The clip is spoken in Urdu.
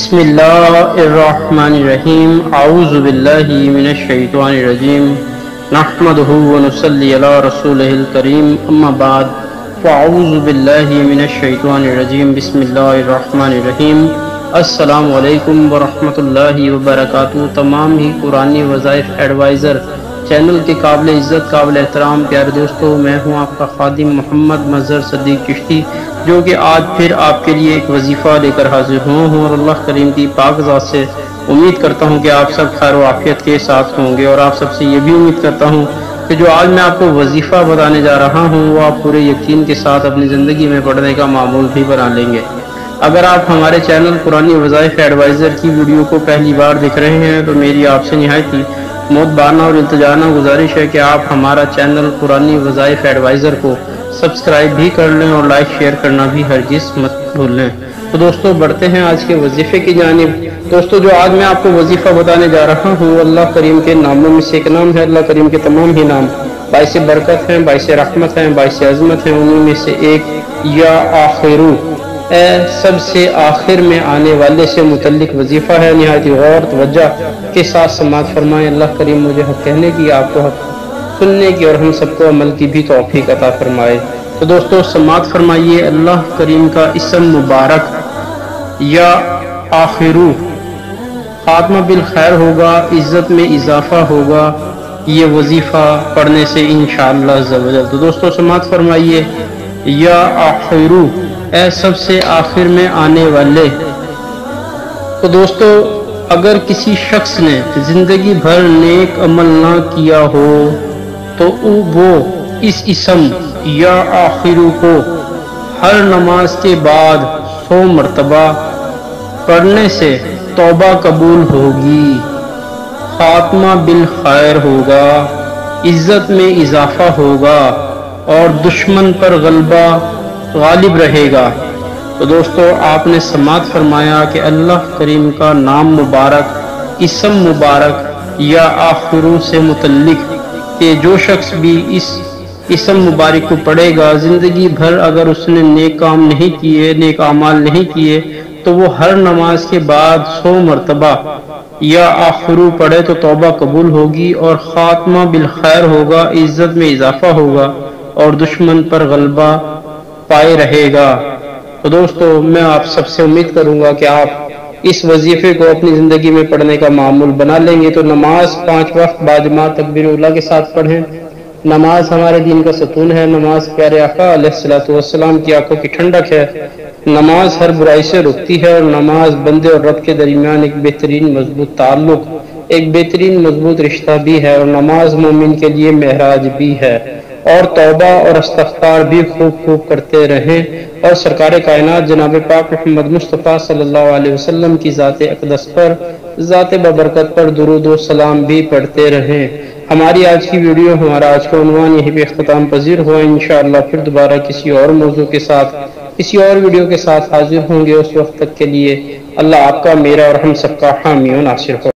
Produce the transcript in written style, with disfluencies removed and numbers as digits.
بسم اللہ الرحمن الرحیم اعوذ باللہ من الشیطان الرجیم نحمدہ ونصلی علی رسولہ الکریم اما بعد فاعوذ باللہ من الشیطان الرجیم بسم اللہ الرحمن الرحیم السلام علیکم ورحمۃ اللہ وبرکاتہ۔ تمام ہی قرآنی وظائف ایڈوائزر چینل کے قابل عزت قابل احترام پیارے دوستو، میں ہوں آپ کا خادم محمد مظہر صدیق چشتی، جو کہ آج پھر آپ کے لیے ایک وظیفہ لے کر حاضر ہوں اور اللہ کریم کی پاک ذات سے امید کرتا ہوں کہ آپ سب خیر و عافیت کے ساتھ ہوں گے، اور آپ سب سے یہ بھی امید کرتا ہوں کہ جو آج میں آپ کو وظیفہ بتانے جا رہا ہوں وہ آپ پورے یقین کے ساتھ اپنی زندگی میں پڑھنے کا معمول بھی بنا لیں گے۔ اگر آپ ہمارے چینل قرآنی وظائف ایڈوائزر کی ویڈیو کو پہلی بار دیکھ رہے ہیں تو میری آپ سے نہایت ہی مؤدبانہ اور التجانہ گزارش ہے کہ آپ ہمارا چینل قرآنی وظائف ایڈوائزر کو سبسکرائب بھی کر لیں اور لائک شیئر کرنا بھی ہرگز مت بھولیں۔ تو دوستو بڑھتے ہیں آج کے وظیفے کی جانب۔ دوستو جو آج میں آپ کو وظیفہ بتانے جا رہا ہوں اللہ کریم کے ناموں میں سے ایک نام ہے۔ اللہ کریم کے تمام ہی نام باعث برکت ہیں، باعث رحمت ہیں، باعث عظمت ہیں۔ انہی میں سے ایک یا آخرو، اے سب سے آخر میں آنے والے سے متعلق وظیفہ ہے۔ نہایت غور توجہ کے ساتھ سماعت فرمائیں۔ اللہ کریم مجھے حق کہنے کی، آپ کو حق سننے کی اور ہم سب کو عمل کی بھی توفیق عطا فرمائے۔ تو دوستو سماعت فرمائیے، اللہ کریم کا اسم مبارک یا آخرو خاتمہ بالخیر ہوگا، عزت میں اضافہ ہوگا یہ وظیفہ پڑھنے سے انشاءاللہ عز و جل۔ تو دوستو سماعت فرمائیے، یا آخرو، اے سب سے آخر میں آنے والے۔ تو دوستو اگر کسی شخص نے زندگی بھر نیک عمل نہ کیا ہو تو وہ اس اسم یا آخرو کو ہر نماز کے بعد 100 مرتبہ پڑھنے سے توبہ قبول ہوگی، خاتمہ بالخیر ہوگا، عزت میں اضافہ ہوگا اور دشمن پر غلبہ غالب رہے گا۔ تو دوستو آپ نے سماعت فرمایا کہ اللہ کریم کا نام مبارک، اسم مبارک یا آخرو سے متعلق کہ جو شخص بھی اس اسم مبارک کو پڑھے گا، زندگی بھر اگر اس نے نیک کام نہیں کیے، نیک اعمال نہیں کیے، تو وہ ہر نماز کے بعد 100 مرتبہ یا آخرو پڑھے تو توبہ قبول ہوگی اور خاتمہ بالخیر ہوگا، عزت میں اضافہ ہوگا اور دشمن پر غلبہ پائے رہے گا۔ تو دوستو میں آپ سب سے امید کروں گا کہ آپ اس وظیفے کو اپنی زندگی میں پڑھنے کا معمول بنا لیں گے۔ تو نماز 5 وقت باجماعت تکبیر اولیٰ کے ساتھ پڑھیں۔ نماز ہمارے دین کا ستون ہے، نماز پیارے آقا علیہ السلام کی آنکھوں کی ٹھنڈک ہے، نماز ہر برائی سے رکتی ہے، اور نماز بندے اور رب کے درمیان ایک بہترین مضبوط تعلق، ایک بہترین مضبوط رشتہ بھی ہے، اور نماز مومن کے لیے معراج بھی ہے۔ اور توبہ اور استغفار بھی خوب کرتے رہیں، اور سرکار کائنات جناب پاک محمد مصطفیٰ صلی اللہ علیہ وسلم کی ذات اقدس پر، ذات ببرکت پر درود و سلام بھی پڑھتے رہیں۔ ہماری آج کی ویڈیو، ہمارا آج کا عنوان یہیں پہ اختتام پذیر ہوا۔ انشاءاللہ پھر دوبارہ کسی اور موضوع کے ساتھ، کسی اور ویڈیو کے ساتھ حاضر ہوں گے۔ اس وقت تک کے لیے اللہ آپ کا، میرا اور ہم سب کا حامی و ناصر ہو۔